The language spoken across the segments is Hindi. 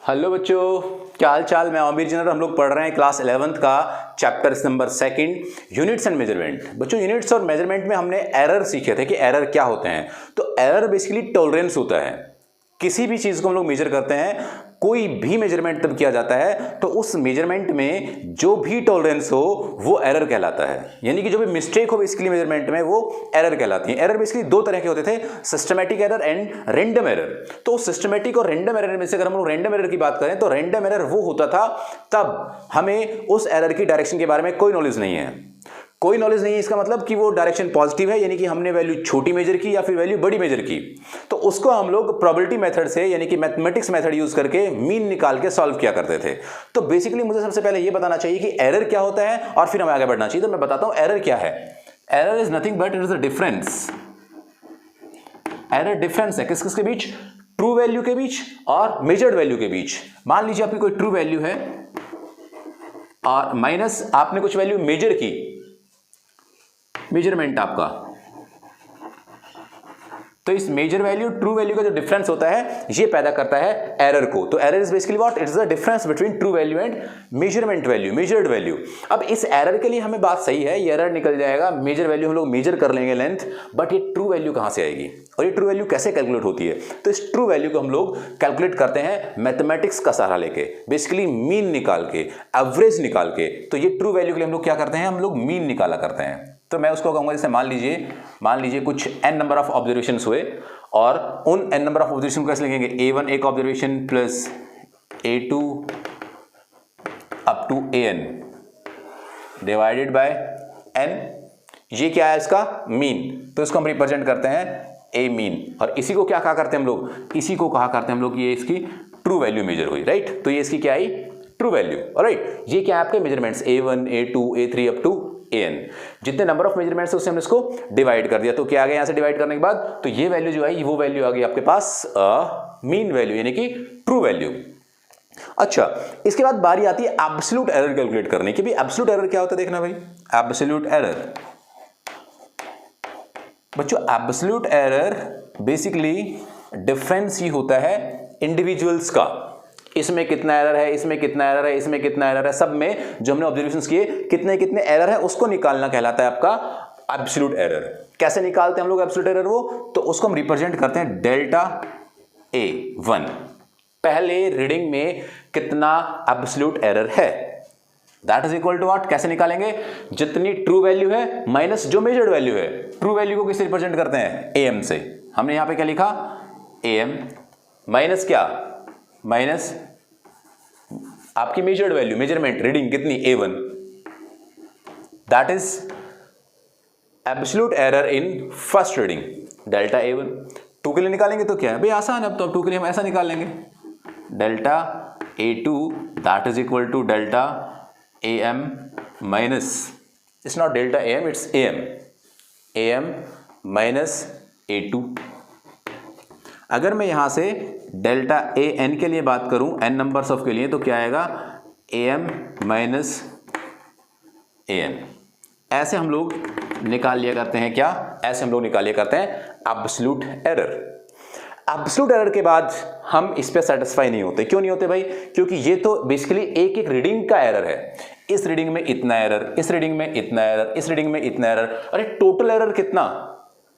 हेलो बच्चों, क्या हाल चाल। मैं आमिर जनरल। हम लोग पढ़ रहे हैं क्लास 11th का chapter number 2 units and measurement. बच्चों, यूनिट्स और मेजरमेंट में हमने एरर सीखे थे कि एरर क्या होते हैं। तो एरर बेसिकली टॉलरेंस होता है। किसी भी चीज को हम लोग मेजर करते हैं, कोई भी मेजरमेंट तब किया जाता है तो उस मेजरमेंट में जो भी टॉलरेंस हो वो एरर कहलाता है। यानी कि जो भी मिस्टेक हो बेसिकली मेजरमेंट में वो एरर कहलाती है। एरर बेसिकली दो तरह के होते थे, systematic error and random error. तो सिस्टमैटिक और रैंडम एरर में से अगर हम लोग रैंडम एरर की बात करें तो रैंडम एरर वो होता था तब हमें उस एरर की डायरेक्शन के बारे में कोई नॉलेज नहीं है। कोई नॉलेज नहीं है इसका मतलब कि वो डायरेक्शन पॉजिटिव है, यानी कि हमने वैल्यू छोटी मेजर की या फिर वैल्यू बड़ी मेजर की, तो उसको हम लोग प्रोबेबिलिटी मेथड से यानी कि मैथमेटिक्स मेथड यूज करके मीन निकाल के सॉल्व किया करते थे। तो बेसिकली मुझे सबसे पहले ये बताना चाहिए कि एरर क्या होता है और फिर हमें आगे बढ़ना चाहिए। तो मैं बताता हूं एरर क्या है। Error is nothing but it is a difference. Error difference है किस किस के बीच? ट्रू वैल्यू के बीच और मेजर्ड वैल्यू के बीच। मान लीजिए आपकी कोई ट्रू वैल्यू है और माइनस आपने कुछ वैल्यू मेजर की, मेजरमेंट आपका, तो इस मेजर वैल्यू ट्रू वैल्यू का जो डिफरेंस होता है ये पैदा करता है एरर को। तो error is basically what? It is the difference between true value and measurement value, measured value. अब इस एरर के लिए हमें बात सही है, ये एरर निकल जाएगा। मेजर वैल्यू हम लोग मेजर कर लेंगे लेंथ, बट ये ट्रू वैल्यू कहां से आएगी और ये ट्रू वैल्यू कैसे कैलकुलेट होती है? तो इस ट्रू वैल्यू को हम लोग कैलकुलेट करते हैं मैथमेटिक्स का सहारा लेके, बेसिकली मीन निकाल के, एवरेज निकाल के। तो ये ट्रू वैल्यू के लिए हम लोग क्या करते हैं? हम लोग मीन निकाला करते हैं। तो मैं उसको कहूंगा, जैसे मान लीजिए कुछ n नंबर ऑफ ऑब्जर्वेशंस हुए और उन n नंबर ऑफ ऑब्जर्वेशन को कैसे लिखेंगे? a1 एक observation plus a2 up to an divided by n। ये क्या है? इसका मीन। तो इसको हम रिप्रेजेंट करते हैं a मीन। और इसी को क्या कहा करते हैं हम लोग? इसी को कहा करते हैं हम लोग ये इसकी ट्रू वैल्यू मेजर हुई, राइट। तो ये इसकी क्या आई? True value. ऑलराइट, ये क्या है आपके measurements? a1 a2 a3 up to an। जितने नंबर ऑफ मेजरमेंट्स है उससे हमने इसको डिवाइड कर दिया। तो क्या आ गया यहां से डिवाइड करने के बाद? तो ये वैल्यू जो है वो वैल्यू आ गई आपके पास मीन वैल्यू यानी कि ट्रू वैल्यू। अच्छा, इसके बाद बारी आती है एब्सोल्यूट एरर कैलकुलेट करने की। भी एब्सोल्यूट एरर क्या होता है देखना भाई। एब्सोल्यूट एरर, बच्चों एब्सोल्यूट एरर बेसिकली डिफरेंस ही होता है इंडिविजुअल्स का। इसमें कितना एरर है, इसमें कितना एरर है, इसमें कितना एरर है, सब में जो हमने ऑब्जर्वेशंस किए कितने कितने एरर है उसको निकालना कहलाता है आपका एब्सोल्यूट एरर। कैसे निकालते हैं हम लोग एब्सोल्यूट एरर? वो तो उसको हम रिप्रेजेंट करते हैं डेल्टा A1। पहले रीडिंग में कितना एब्सोल्यूट एरर है, that is equal to what? कैसे निकालेंगे? जितनी ट्रू वैल्यू है माइनस जो मेजर्ड वैल्यू है। ट्रू वैल्यू को किससे रिप्रेजेंट करते हैं? AM से। हमने यहां पे क्या लिखा? AM माइनस क्या? माइनस आपकी मेजर्ड वैल्यू, मेजरमेंट रीडिंग कितनी? A1। That is absolute error in first reading, delta A1। Two के लिए निकालेंगे तो क्या है भाई? आसान है। अब तो टू के लिए हम ऐसा निकाल लेंगे, delta A2 that is equal to delta AM minus, it's not delta AM, it's AM minus A2। अगर मैं यहां से डेल्टा AN के लिए बात करूं, n नंबर्स ऑफ के लिए, तो क्या आएगा? AM minus AN। ऐसे हम लोग निकाल लिया करते हैं क्या? ऐसे हम लोग निकाल लिया करते हैं एब्सोल्यूट एरर। एब्सोल्यूट एरर के बाद हम इस पे सेटिस्फाई नहीं होते। क्यों नहीं होते भाई? क्योंकि ये तो बेसिकली एक एक रीडिंग का एरर है। इस रीडिंग में इतना एरर, इस रीडिंग में इतना एरर, इस रीडिंग में इतना एरर। अरे टोटल एरर कितना?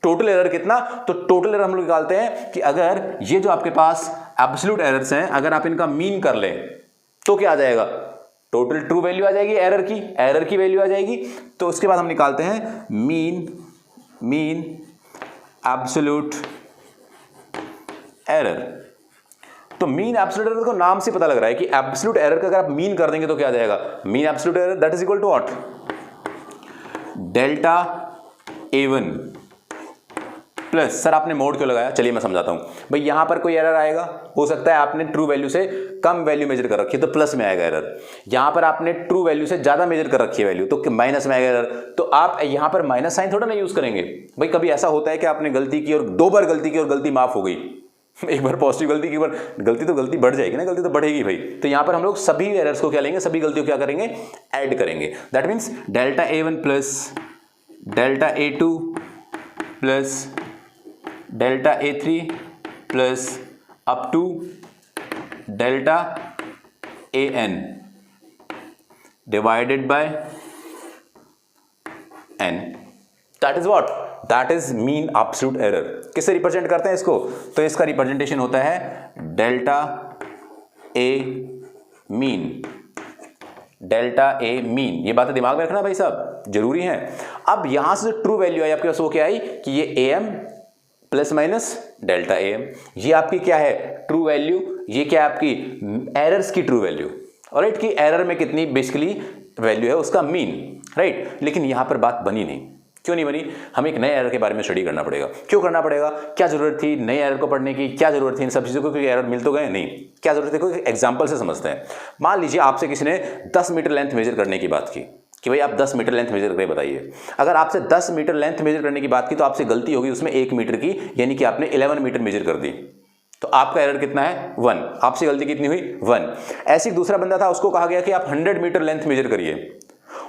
टोटल एरर कितना? तो टोटल एरर हम लोग निकालते हैं कि अगर ये जो आपके पास एब्सोल्यूट एरर्स हैं, अगर आप इनका मीन कर लें तो क्या आ जाएगा? टोटल ट्रू वैल्यू आ जाएगी, एरर की वैल्यू आ जाएगी। तो उसके बाद हम निकालते हैं मीन एब्सोल्यूट एरर। तो मीन एब्सोल्यूट एरर को नाम से पता लग रहा है कि एब्सोल्यूट एरर का अगर आप मीन कर देंगे तो क्या आ जाएगा? Mean absolute error that is equal to what? Delta A1 plus, sir आपने मोड क्यों लगाया? चलिए मैं समझाता हूं भाई। यहां पर कोई एरर आएगा, हो सकता है आपने ट्रू वैल्यू से कम वैल्यू मेजर कर रखी है तो प्लस में आएगा एरर। यहां पर आपने ट्रू वैल्यू से ज्यादा मेजर कर रखी है वैल्यू तो माइनस में आएगा एरर। तो आप यहां पर माइनस साइन थोड़ा ना यूज करेंगे भाई। कभी ऐसा होता है कि आपने गलती की और 2 बार गलती की और गलती माफ हो गई। एक बार पॉजिटिव गलती की, एक बार गलती, तो गलती बढ़ जाएगी ना, गलती तो बढ़ेगी भाई। तो यहां पर हम लोग सभी एरर्स को क्या लेंगे? सभी गलतियों को क्या करेंगे? ऐड करेंगे। That means delta A1 plus delta A2 plus delta A3 plus up to delta A N divided by N, that is what, that is mean absolute error. किससे रिप्रेजेंट करते हैं इसको, तो इसका रिप्रेजेंटेशन होता है delta A mean, delta A mean. ये बातें दिमाग में रखना भाई साहब, जरूरी है। अब यहां से जो ट्रू वैल्यू आई आपके पास वो क्या आई कि ये A M plus minus delta A M, ये आपकी क्या है ट्रू वैल्यू, ये क्या है आपकी एरर्स की ट्रू वैल्यू, ऑलराइट, कि एरर में कितनी बेसिकली वैल्यू है उसका मीन, राइट। लेकिन यहां पर बात बनी नहीं, क्यों नहीं बनी, हमें एक नए एरर के बारे में स्टडी करना पड़ेगा। क्यों करना पड़ेगा, क्या जरूरत थी नए एरर को पढ़ने की, क्या जरूरत थी इन सब चीज़ों को, क्योंकि एरर मिल तो गए नहीं, क्या जरूरत है, कोई एग्जांपल से समझते हैं। मान लीजिए आपसे किसी ने 10 मीटर लेंथ मेजर करने की बात की कि भाई आप 10 मीटर लेंथ मेजर करके बताइए। अगर आपसे 10 मीटर लेंथ मेजर करने की बात की तो आपसे गलती होगी उसमें 1 मीटर की, यानी कि आपने 11 मीटर मेजर कर दी, तो आपका एरर कितना है 1, आपसे गलती कितनी हुई 1। ऐसे एक दूसरा बंदा था, उसको कहा गया कि आप 100 मीटर लेंथ मेजर करिए,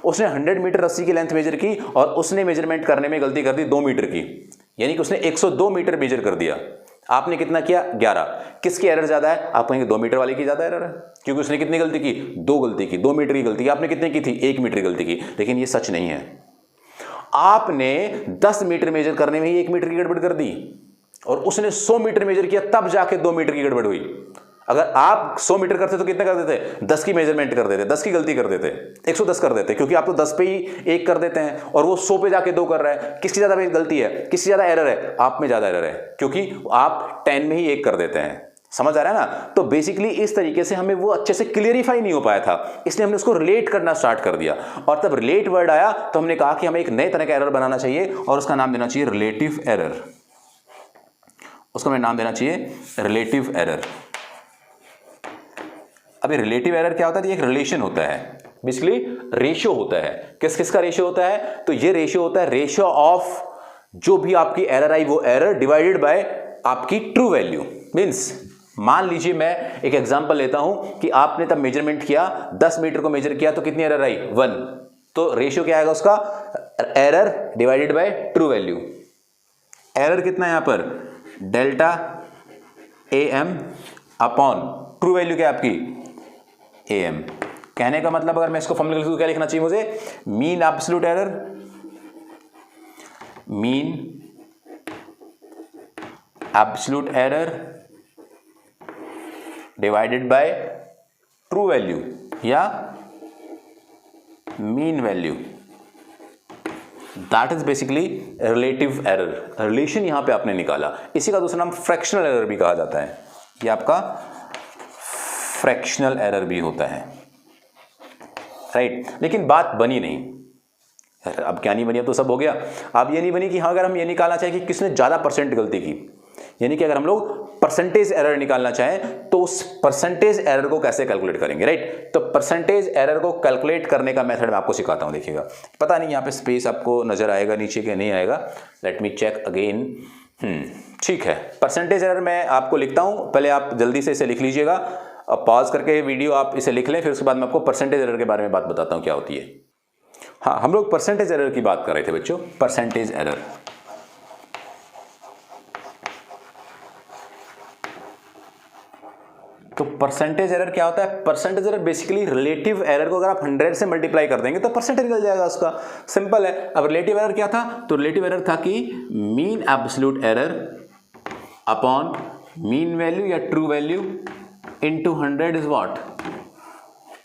उसने 100 मीटर रस्सी की लेंथ मेजर की और उसने मेजरमेंट करने में गलती कर दी 2 मीटर की, यानी कि उसने 102 मीटर मेजर कर दिया, आपने कितना किया 11। किसकी एरर ज्यादा है, आप कहेंगे 2 मीटर वाले की ज्यादा एरर है, क्योंकि उसने कितनी गलती की 2 गलती की, 2 मीटर की गलती की, आपने कितनी की थी 1 मीटर की गलती की। लेकिन ये सच नहीं है, आपने 10 मीटर मेजर करने में ही 1 मीटर की गड़बड़ कर दी और उसने 100 मीटर मेजर किया तब जाके 2 मीटर की गड़बड़ हुई। अगर आप 100 मीटर करते तो कितने कर देते, 10 की मेजरमेंट कर देते, 10 की गलती कर देते, 110 कर देते, क्योंकि आप तो 10 पे ही 1 कर देते हैं और वो 100 पे जाके 2 कर रहा है। किसकी ज्यादा गलती है, किसकी ज्यादा एरर है, आप में ज्यादा एरर है, क्योंकि आप 10 में ही 1 कर देते हैं। समझ आ रहा है ना। तो बेसिकली इस तरीके से हमें वो अच्छे से क्लियरिफाई नहीं हो पाया था, इसलिए हमने उसको रिलेट करना स्टार्ट कर दिया, और तब रिलेट वर्ड आया तो हमने कहा कि हमें एक नए तरह का एरर बनाना चाहिए और उसका नाम देना चाहिए रिलेटिव एरर। उसको हमें नाम देना चाहिए रिलेटिव एरर। अभी रिलेटिव एरर क्या होता है, ये एक रिलेशन होता है, बेसिकली रेशियो होता है। किस किस का रेशियो होता है, तो ये रेशियो होता है रेशियो ऑफ जो भी आपकी एरर आई वो एरर डिवाइडेड बाय आपकी ट्रू वैल्यू। मींस मान लीजिए मैं एक एग्जांपल लेता हूं कि आपने तब मेजरमेंट किया 10 मीटर को मेजर किया तो कितनी एरर आई 1, तो रेशियो क्या आएगा उसका error divided by true value. Error कितना है यहां पर delta A M upon true value क्या आपकी ए एम। कहने का मतलब अगर मैं इसको फॉर्मूला लिखूं तो क्या लिखना चाहिए मुझे, mean absolute error, mean absolute error divided by true value या mean value, that is basically relative error. Relation यहां पे आपने निकाला, इसी का दूसरा नाम फ्रैक्शनल एरर भी कहा जाता है, ये आपका फ्रैक्शनल एरर भी होता है, राइट। लेकिन बात बनी नहीं, अब क्या नहीं बनी, अब तो सब हो गया। अब ये नहीं बनी कि हाँ अगर हम ये निकालना चाहें कि किसने ज्यादा परसेंट गलती की, यानी कि अगर हम लोग परसेंटेज एरर निकालना चाहें तो उस परसेंटेज एरर को कैसे कैलकुलेट करेंगे, राइट। तो परसेंटेज एरर को कैलकुलेट करने का मेथड मैं आपको सिखाता हूं, देखिएगा। पता नहीं यहाँ पे स्पेस आपको नजर आएगा नीचे के नहीं आएगा, लेट मी चेक अगेन। ठीक है, परसेंटेज एरर मैं आपको लिखता हूं, पहले आप जल्दी से इसे लिख लीजिएगा, अब पॉज करके वीडियो आप इसे लिख लें, फिर उसके बाद मैं आपको परसेंटेज एरर के बारे में बात बताता हूं क्या होती है। हाँ, हम लोग परसेंटेज एरर की बात कर रहे थे बच्चों, परसेंटेज एरर। तो परसेंटेज एरर क्या होता है, percentage error basically relative error को अगर आप 100 से मल्टीप्लाई कर देंगे तो परसेंटेज निकल जाएगा उसका, सिंपल है। अब रिलेटिव एरर क्या था, तो रिलेटिव एरर था कि mean absolute error upon mean value या true value into 100 is what,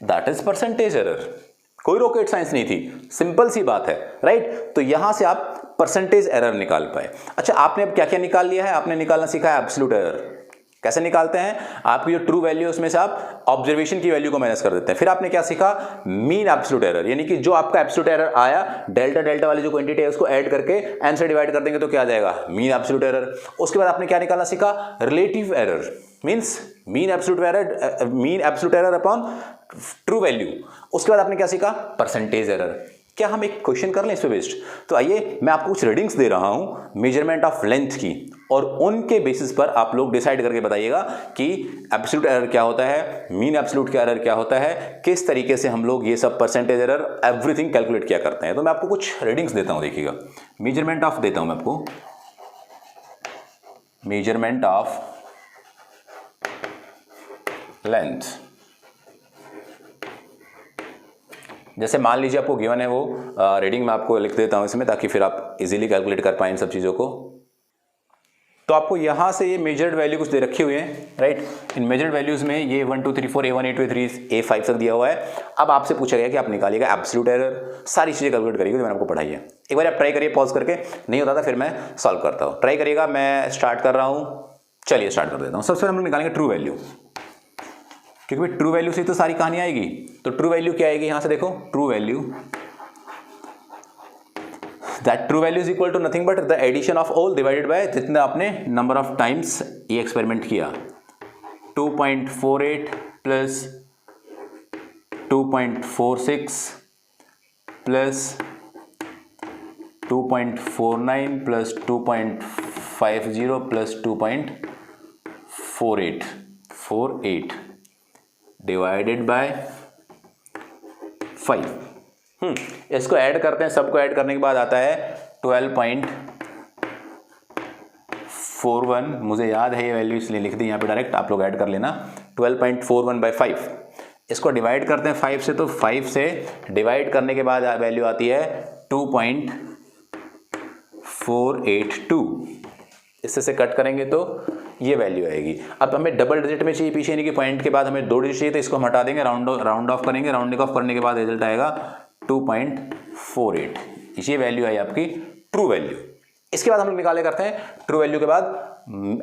that is percentage error. कोई रॉकेट साइंस नहीं थी, सिंपल सी बात है, राइट। तो यहां से आप परसेंटेज एरर निकाल पाए। अच्छा, आपने अब क्या क्या निकाल लिया है, आपने निकालना सीखा है एब्सोल्यूट एरर। कैसे निकालते हैं, आपकी जो ट्रू वैल्यू है उसमें से आप ऑब्जर्वेशन की वैल्यू को माइनस कर देते हैं। फिर आपने क्या सीखा, मीन एब्सोल्यूट एरर, यानी कि जो आपका एब्सोल्यूट एरर आया डेल्टा डेल्टा वाली जो क्वांटिटी है उसको ऐड करके एन से डिवाइड कर देंगे तो क्या आ जाएगा मीन एब्सोल्यूट एरर। उसके बाद आपने क्या निकालना सीखा, relative error, means mean absolute error upon true value. उसके बाद आपने क्या सीखा, परसेंटेज एरर। क्या हम एक क्वेश्चन कर लें इस पे बेस्ड, तो आइए मैं आपको कुछ रीडिंग्स दे रहा हूं मेजरमेंट ऑफ लेंथ की, और उनके बेसिस पर आप लोग डिसाइड करके बताइएगा कि एब्सोल्यूट एरर क्या होता है, मीन एब्सोल्यूट का एरर क्या होता है, किस तरीके से हम लोग ये सब परसेंटेज एरर एवरीथिंग कैलकुलेट किया करते हैं। तो मैं आपको कुछ रीडिंग्स देता हूं, देखिएगा। मेजरमेंट ऑफ देता हूं मैं आपको, मेजरमेंट ऑफ लेंथ। जैसे मान लीजिए आपको गिवन है वो रीडिंग में आपको लिख देता हूं इसमें, ताकि फिर आप इजीली कैलकुलेट कर पाएं इन सब चीज़ों को। तो आपको यहाँ से ये मेजर्ड वैल्यू कुछ दे रखी हुई है, राइट। इन मेजर्ड वैल्यूज में ये 1 2 3 4 A1 A2 A3 A5 तक दिया हुआ है। अब आपसे पूछा गया कि आप निकालिएगा एब्सोल्यूट एरर, सारी चीज़ें कैलकुलेट करिएगा जो मैंने आपको पढ़ाई है। एक बार आप ट्राई करिए पॉज करके, नहीं होता था फिर मैं सॉल्व करता हूँ। ट्राई करिएगा, मैं स्टार्ट कर रहा हूँ। चलिए स्टार्ट कर देता हूँ। सबसे पहले हम लोग निकालेंगे ट्रू वैल्यू, क्योंकि ट्रू वैल्यू से तो सारी कहानी आएगी। तो ट्रू वैल्यू क्या आएगी, यहाँ से देखो, true value, that true value is equal to nothing but the addition of all divided by जितने आपने नंबर ऑफ टाइम्स ये एक्सपेरिमेंट किया। 2.48 plus 2.46 plus 2.49 plus 2.50 plus 2.48 divided by 5। इसको ऐड करते हैं, सबको ऐड करने के बाद आता है 12.41। मुझे याद है ये वैल्यू इसलिए लिख दी यहाँ पे डायरेक्ट, आप लोग ऐड कर लेना। 12.41 बाय 5। इसको डिवाइड करते हैं 5 से, तो 5 से डिवाइड करने के बाद वैल्यू आती है 2.482। इससे से कट करेंगे तो ये वैल्यू आएगी। अब हमें डबल डिजिट में चाहिए पीछे, यानी कि पॉइंट के बाद हमें 2 डिजिट चाहिए, तो इसको हम हटा देंगे, राउंड ऑफ करेंगे। राउंडिंग ऑफ करने के बाद रिजल्ट आएगा 2.48। ये वैल्यू आई आपकी ट्रू वैल्यू। इसके बाद हम लोग निकाले करते हैं ट्रू वैल्यू के बाद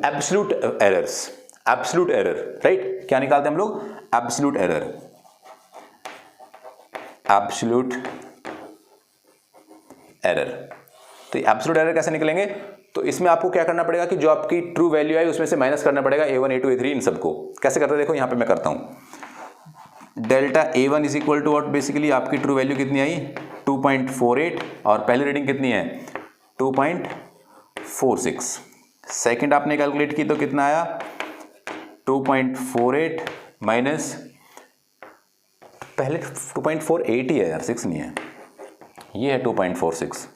absolute errors. Absolute error, right, क्या निकालते हैं हम लोग, एब्सोल्यूट एरर। एब्सोल्यूट एरर, तो एब्सोल्यूट एरर कैसे निकलेंगे, तो इसमें आपको क्या करना पड़ेगा कि जो आपकी ट्रू वैल्यू है उसमें से माइनस करना पड़ेगा A1 A2 A3 इन सबको। कैसे करते हैं देखो, यहाँ पे मैं करता हूँ। Delta A1 is equal to what, basically आपकी ट्रू वैल्यू कितनी आई 2.48, और पहली रीडिंग कितनी है 2.46। सेकंड आपने कैलकुलेट की तो कितना आया 2.48 माइनस, पहले 2.48 ही है यार, 6 नहीं है, ये है 2.46।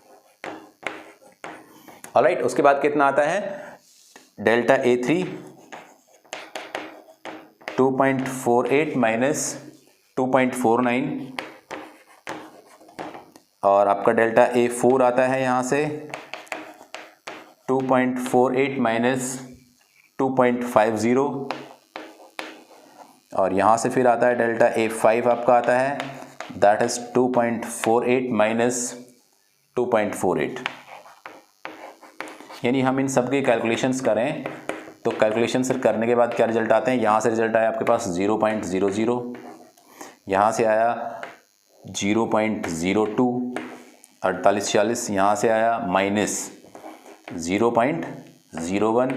ऑलराइट, उसके बाद कितना आता है डेल्टा A3 2.48 माइनस 2.49, और आपका डेल्टा A4 आता है यहाँ से 2.48 माइनस 2.50, और यहाँ से फिर आता है डेल्टा A5 आपका आता है, दैट इज 2.48 माइनस 2.48। यानी हम इन सब की कैलकुलेशंस करें तो कैलकुलेशंस करने के बाद क्या रिजल्ट आते हैं, यहाँ से रिजल्ट आया आपके पास 0.00, यहाँ से आया 0.02 48 यहाँ से आया माइनस 0.01,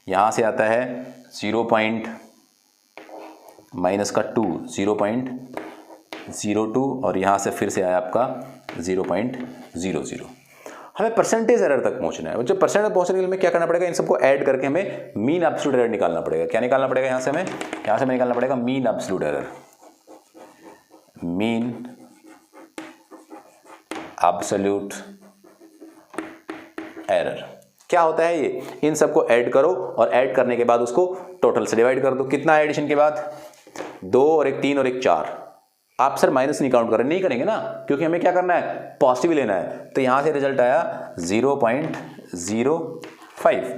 यहाँ से आता है 0. माइनस का 2 0.02, और यहाँ से फिर से आया आपका 0.00। हमें परसेंटेज एरर तक पहुंचना है। जो परसेंटेज पहुंचने के लिए क्या करना पड़ेगा, इन सबको ऐड करके हमें मीन एब्सोल्यूट एरर निकालना पड़ेगा। क्या निकालना पड़ेगा यहाँ से हमें निकालना पड़ेगा mean absolute error. Mean absolute error क्या होता है, ये इन सबको ऐड करो और ऐड करने के बाद उसको टोटल से डिवाइड कर दो। कितना एडिशन के बाद 2 और एक 3 और एक 4। आप सर माइनस नहीं काउंट करें, नहीं करेंगे ना, क्योंकि हमें क्या करना है पॉजिटिव लेना है। तो यहां से रिजल्ट आया 0.05,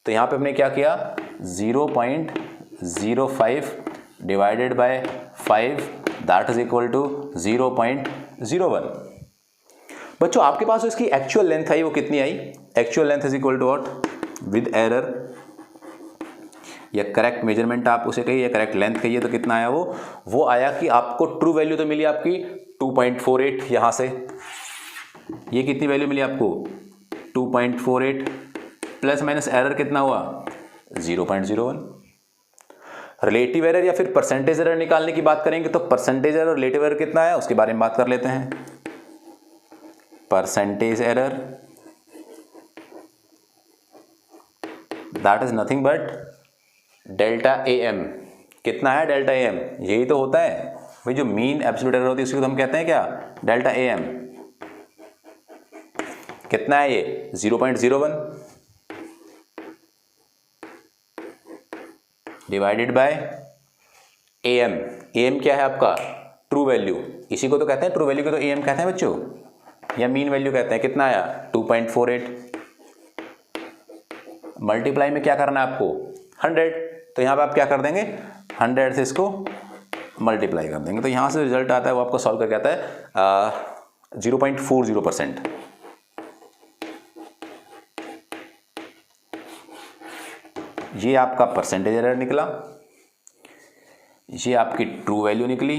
तो यहां पे हमने क्या किया 0.05 divided by 5, that is equal to 0.01। बच्चों आपके पास इसकी एक्चुअल लेंथ आई, वो कितनी आई, actual length is equal to what with error, या करेक्ट मेजरमेंट आप उसे कहिए या करेक्ट लेंथ कहिए, तो कितना आया वो आया कि आपको ट्रू वैल्यू तो मिली आपकी 2.48। यहां से ये कितनी वैल्यू मिली आपको 2.48, प्लस माइनस एरर कितना हुआ 0.01। रिलेटिव एरर या फिर परसेंटेज एरर निकालने की बात करेंगे तो परसेंटेज एरर और रिलेटिव एरर कितना है उसके बारे में बात कर लेते हैं। Percentage error that is nothing but delta AM। कितना है डेल्टा AM, यही तो होता है भाई, जो मीन एब्सोल्यूट एरर होती है उसको तो हम कहते हैं क्या डेल्टा AM। कितना है ये 0.01 डिवाइडेड बाय एम क्या है आपका? True value. इसी को तो कहते हैं, ट्रू वैल्यू को तो एम कहते हैं बच्चों, या मीन वैल्यू कहते हैं। कितना आया? 2.48। मल्टीप्लाई में क्या करना है आपको? 100। तो यहाँ पे आप क्या कर देंगे? 100 से इसको मल्टीप्लाई कर देंगे, तो यहाँ से रिजल्ट आता है वो आपको सॉल्व करके आता है 0.40%। ये आपका परसेंटेज एरर निकला, ये आपकी ट्रू वैल्यू निकली,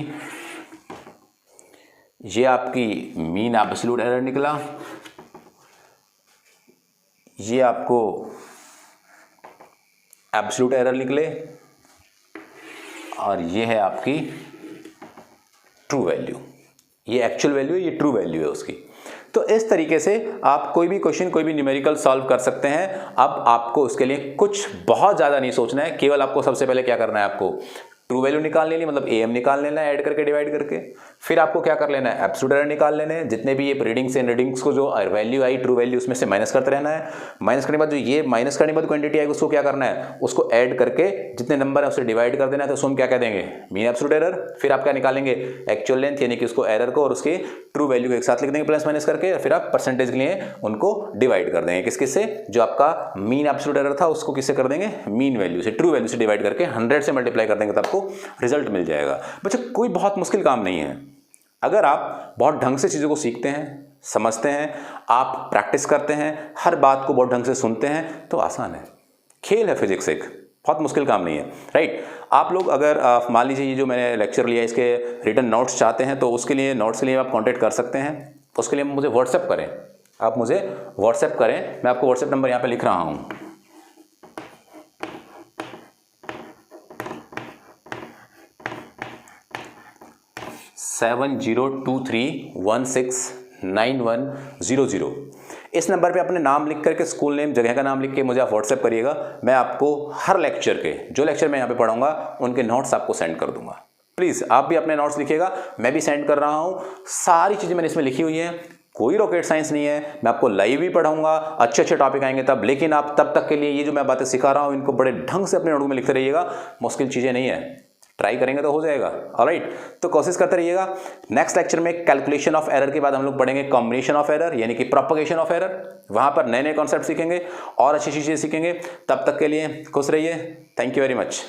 ये आपकी मीन एब्सोल्यूट एरर निकला, ये आपको एब्सोल्यूट एरर निकले, और ये है आपकी ट्रू वैल्यू। ये एक्चुअल वैल्यू है, ये ट्रू वैल्यू है उसकी। तो इस तरीके से आप कोई भी क्वेश्चन, कोई भी न्यूमेरिकल सॉल्व कर सकते हैं। अब आपको उसके लिए कुछ बहुत ज़्यादा नहीं सोचना है, केवल आपको सबसे पहले क्या करना है, आपको ट्रू वैल्यू निकाल लेनी, मतलब एम निकाल लेना है ऐड करके, डिवाइड करके। फिर आपको क्या कर लेना है? एब्सोल्यूट एरर निकाल लेने हैं। जितने भी ये रीडिंग्स इन रीडिंग्स को जो वैल्यू आई, ट्रू वैल्यू, उसमें से माइनस करते रहना है। माइनस करने के बाद जो ये माइनस करने के बाद क्वांटिटी आएगी, उसको क्या करना है? उसको ऐड करके जितने नंबर है उससे डिवाइड कर देना है। तो उसको हम क्या कह देंगे? Mean absolute error. फिर आप क्या निकालेंगे? एक्चुअल लेंथ, यानी कि उसको एरर को और उसके ट्रू वैल्यू को एक साथ लिख देंगे प्लस माइनस करके। फिर आप परसेंटेज के लिए उनको डिवाइड कर देंगे। किस से? जो आपका मीन एब्सोल्यूट एरर था उसको किससे कर देंगे? मीन वैल्यू से, ट्रू वैल्यू से डिवाइड करके 100 से मल्टीप्लाई कर देंगे, तो आपको रिजल्ट मिल जाएगा। बच्चों कोई बहुत मुश्किल काम नहीं है। अगर आप बहुत ढंग से चीज़ों को सीखते हैं, समझते हैं, आप प्रैक्टिस करते हैं, हर बात को बहुत ढंग से सुनते हैं, तो आसान है। खेल है फिजिक्स, एक बहुत मुश्किल काम नहीं है, राइट। आप लोग अगर मान लीजिए ये जो मैंने लेक्चर लिया इसके रिटन नोट्स चाहते हैं, तो उसके लिए नोट्स के लिए आप कॉन्टेक्ट कर सकते हैं। उसके लिए मुझे व्हाट्सएप करें, आप मुझे व्हाट्सएप करें। मैं आपको व्हाट्सएप नंबर यहाँ पे लिख रहा हूँ। $7023169100। इस नंबर पे अपने नाम लिख करके, स्कूल नेम, जगह का नाम लिख के मुझे आप व्हाट्सएप करिएगा। मैं आपको हर लेक्चर के, जो लेक्चर मैं यहाँ पे पढ़ाऊंगा, उनके नोट्स आपको सेंड कर दूंगा। प्लीज़ आप भी अपने नोट्स लिखिएगा, मैं भी सेंड कर रहा हूँ। सारी चीज़ें मैंने इसमें लिखी हुई हैं, कोई रॉकेट साइंस नहीं है। मैं आपको लाइव ही पढ़ाऊंगा, अच्छे अच्छे टॉपिक आएंगे तब। लेकिन आप तब तक के लिए ये जो मैं बातें सिखा रहा हूँ, इनको बड़े ढंग से अपने नोटबुक में लिखते रहिएगा। मुश्किल चीज़ें नहीं है, ट्राई करेंगे तो हो जाएगा। ऑलराइट, तो कोशिश करते रहिएगा। नेक्स्ट लेक्चर में कैलकुलेशन ऑफ एरर के बाद हम लोग पढ़ेंगे कॉम्बिनेशन ऑफ एरर, यानी कि प्रोपगेशन ऑफ एरर। वहां पर नए नए कॉन्सेप्ट सीखेंगे और अच्छी चीज़ें सीखेंगे। तब तक के लिए खुश रहिए। Thank you very much.